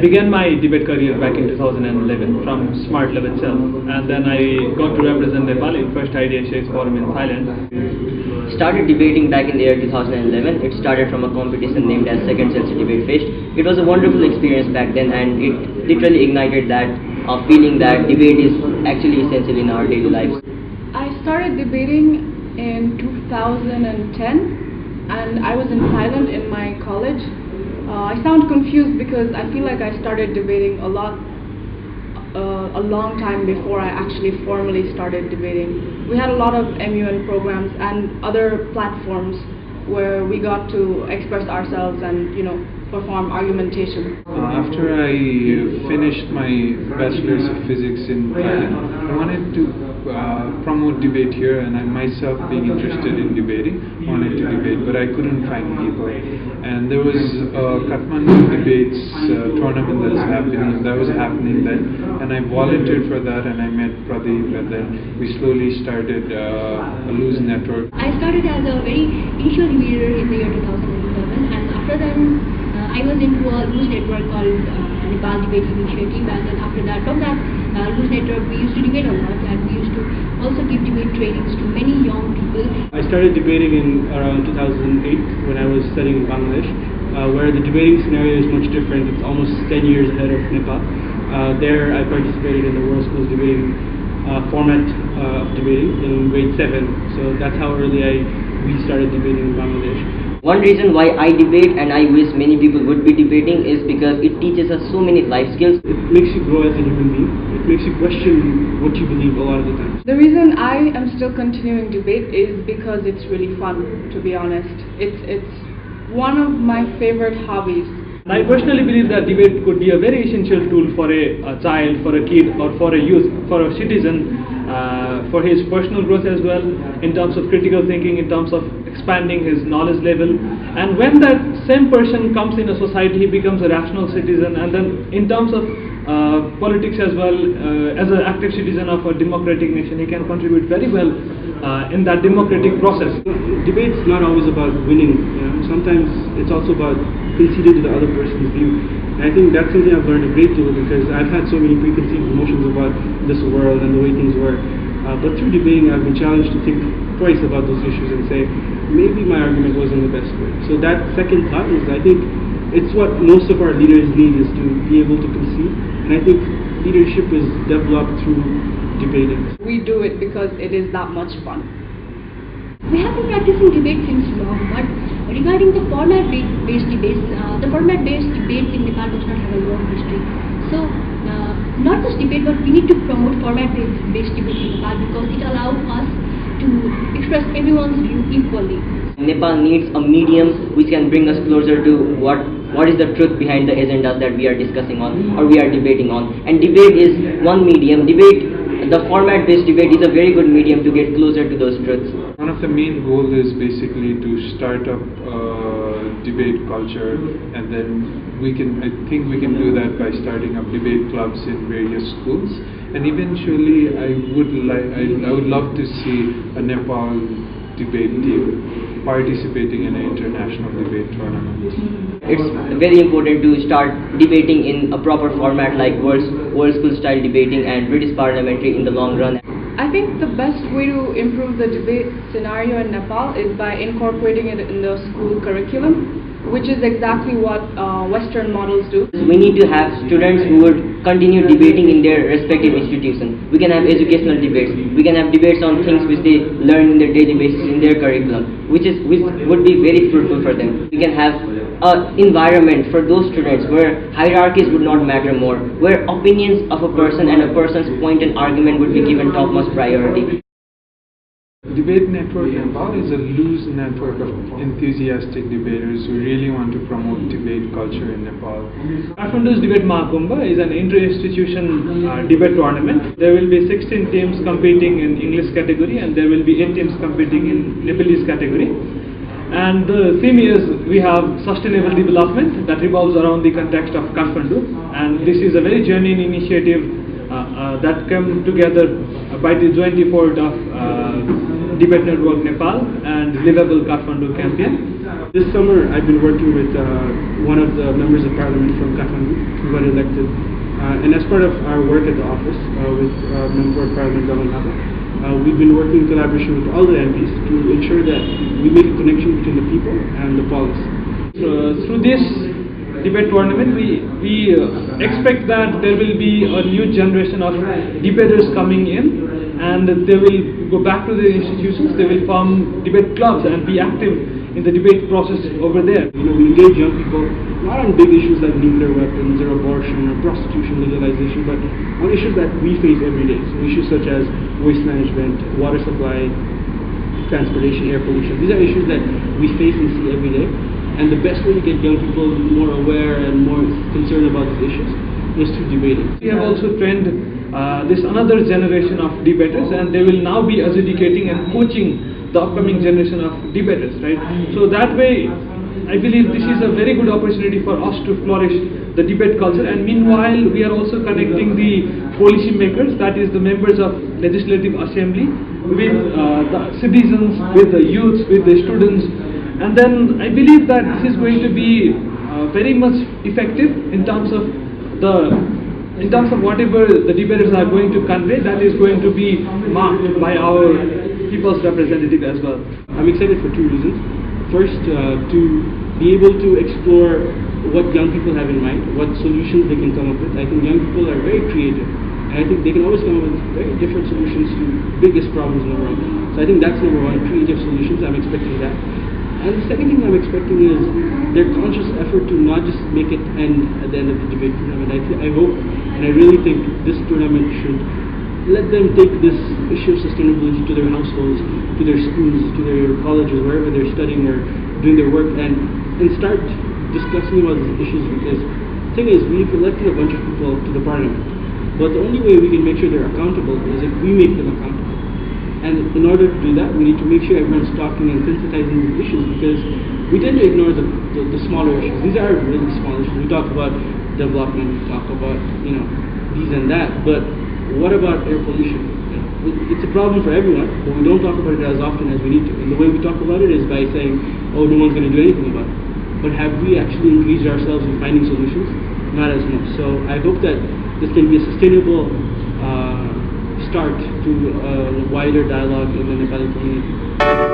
began my debate career back in 2011 from Smart Lab itself, and then I got to represent Nepal in first Idea Shades Forum in Thailand. Started debating back in the year 2011. It started from a competition named as Second Chelsea Debate Fest. It was a wonderful experience back then, and it literally ignited that feeling that debate is actually essential in our daily lives. I started debating in 2010, and I was in Thailand in my college. I sound confused because I feel like I started debating a long time before I actually formally started debating. We had a lot of MUN programs and other platforms where we got to express ourselves and perform argumentation. After I finished my Bachelor's of Physics in Thailand, I wanted to promote debate here, and I myself, being interested in debating, wanted to debate, but I couldn't find people. And there was a Kathmandu debates tournament that was happening then, and I volunteered for that, and I met Pradeep, and then we slowly started a loose network. I started as a very initial debater in the year 2011, and after that I was into a loose network called Nepal Debate Initiative, and then after that, from that loose network, we used to debate a lot, and we used to also give debate trainings to many young people. I started debating in around 2008 when I was studying in Bangladesh, where the debating scenario is much different. It's almost 10 years ahead of Nepal. There I participated in the World Schools debating format of debating in grade 7. So that's how early we started debating in Bangladesh. One reason why I debate, and I wish many people would be debating, is because it teaches us so many life skills. It makes you grow as a human being. It makes you question what you believe a lot of the time. The reason I am still continuing debate is because it's really fun, to be honest. It's one of my favorite hobbies. I personally believe that debate could be a very essential tool for a child, for a kid, or for a youth, for a citizen, for his personal growth as well, in terms of critical thinking, in terms of expanding his knowledge level. And when that same person comes in a society, he becomes a rational citizen, and then in terms of politics as well, as an active citizen of a democratic nation, he can contribute very well in that democratic process. Debate's not always about winning. Sometimes it's also about conceding to the other person's view. And I think that's something I've learned a great deal, because I've had so many preconceived notions about this world and the way things work. But through debating, I've been challenged to think twice about those issues and say, maybe my argument wasn't the best way. So that second thought is, I think, it's what most of our leaders need, is to be able to concede. And I think leadership is developed through debating. We do it because it is that much fun. We have been practicing debate since long, but regarding the format-based debates, the format-based debates in Nepal does not have a long history. So, not just debate, but we need to promote format-based debate in Nepal, because it allows us to express everyone's view equally. Nepal needs a medium which can bring us closer to what is the truth behind the agendas that we are discussing on or we are debating on. And debate is one medium. The format-based debate is a very good medium to get closer to those truths. One of the main goals is basically to start up debate culture, and then I think we can do that by starting up debate clubs in various schools. And eventually, I would love to see a Nepal debate team participating in an international debate tournament. It's very important to start debating in a proper format like world school style debating and British parliamentary in the long run. I think the best way to improve the debate scenario in Nepal is by incorporating it in the school curriculum, which is exactly what Western models do. We need to have students who would continue debating in their respective institutions. We can have educational debates. We can have debates on things which they learn in their daily basis in their curriculum, which would be very fruitful for them. We can have an environment for those students where hierarchies would not matter more, where opinions of a person and a person's point and argument would be given topmost priority. Debate Network Nepal is a loose network of enthusiastic debaters who really want to promote debate culture in Nepal. Kathmandu's Debate Mahakumbha is an inter-institution debate tournament. There will be 16 teams competing in English category, and there will be 8 teams competing in Nepalese category. And the theme is, we have sustainable development that revolves around the context of Kathmandu. And this is a very genuine initiative that came together by the joint effort of Debate Network Nepal and Livable Kathmandu campaign. This summer, I've been working with one of the members of parliament from Kathmandu who got elected. And as part of our work at the office with Member of Parliament Mahakumbha, we've been working in collaboration with all the MPs to ensure that we make a connection between the people and the policy. Through this debate tournament, we expect that there will be a new generation of debaters coming in, and they will go back to their institutions, they will form debate clubs and be active in the debate process over there. We engage young people not on big issues like nuclear weapons or abortion or prostitution legalization, but on issues that we face every day. So issues such as waste management, water supply, transportation, air pollution. These are issues that we face and see every day. And the best way to get young people more aware and more concerned about these issues is through debating. We have also trained this another generation of debaters, and they will now be adjudicating and coaching the upcoming generation of debaters, right? So that way, I believe this is a very good opportunity for us to flourish the debate culture. And meanwhile, we are also connecting the policy makers, that is the members of Legislative Assembly, with the citizens, with the youths, with the students. And then I believe that this is going to be very much effective in terms of whatever the debaters are going to convey, that is going to be marked by our people's representative as well. I'm excited for two reasons. First, to be able to explore what young people have in mind, what solutions they can come up with. I think young people are very creative, and I think they can always come up with very different solutions to biggest problems in the world. So I think that's number one, creative solutions. I'm expecting that. And the second thing I'm expecting is their conscious effort to not just make it end at the end of the debate tournament. I hope, and I really think this tournament should let them take this issue of sustainability to their households, to their schools, to their colleges, wherever they're studying or doing their work, and start discussing about these issues. Because the thing is, we've elected a bunch of people to the parliament, but the only way we can make sure they're accountable is if we make them accountable. And in order to do that, we need to make sure everyone's talking and sensitizing these issues, because we tend to ignore the smaller issues. These are really small issues. We talk about development, we talk about these and that, but what about air pollution? It's a problem for everyone, but we don't talk about it as often as we need to. And the way we talk about it is by saying, oh, no one's going to do anything about it. But have we actually engaged ourselves in finding solutions? Not as much. So I hope that this can be a sustainable start to a wider dialogue in the Nepali community.